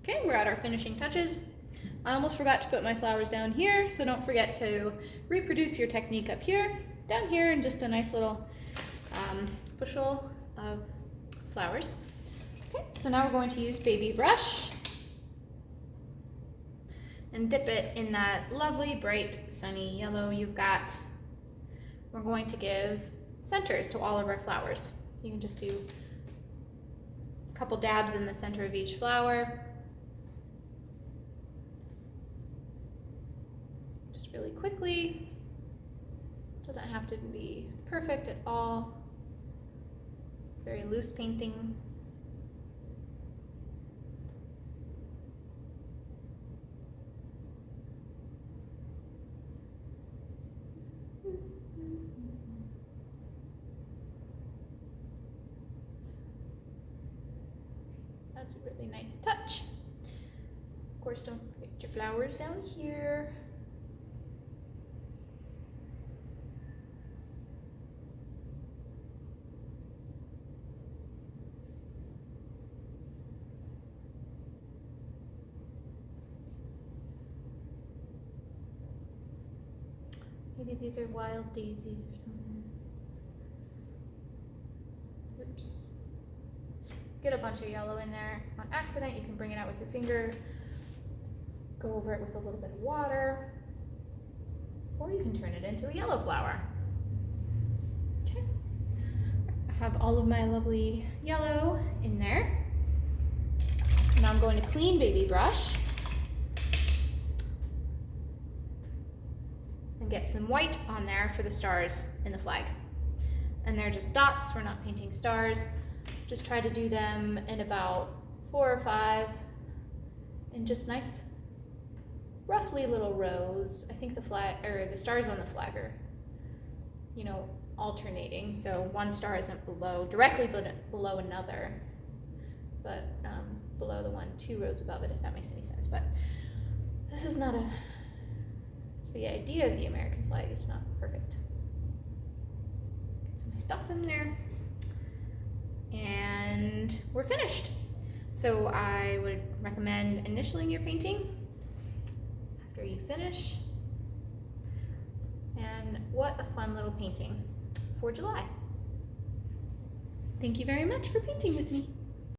Okay, we're at our finishing touches. I almost forgot to put my flowers down here, so don't forget to reproduce your technique up here, down here, and just a nice little bushel of flowers. Okay, so now we're going to use baby brush and dip it in that lovely, bright, sunny yellow you've got. We're going to give centers to all of our flowers. You can just do a couple dabs in the center of each flower. Just really quickly. Doesn't have to be perfect at all. Very loose painting. That's a really nice touch. Of course, don't forget your flowers down here. Maybe these are wild daisies or something. Oops. Get a bunch of yellow in there. On accident, you can bring it out with your finger. Go over it with a little bit of water. Or you can turn it into a yellow flower. Okay. I have all of my lovely yellow in there. Now I'm going to clean baby brush and get some white on there for the stars in the flag. And they're just dots, we're not painting stars. Just try to do them in about 4 or 5 in just nice, roughly little rows. I think the flag, or the stars on the flag are, you know, alternating. So one star isn't directly below another, but below the one 2 rows above it, if that makes any sense. But this is not it's the idea of the American flag. It's not perfect. Get some nice dots in there. And we're finished. So I would recommend initialing your painting after you finish. And what a fun little painting for July. Thank you very much for painting with me.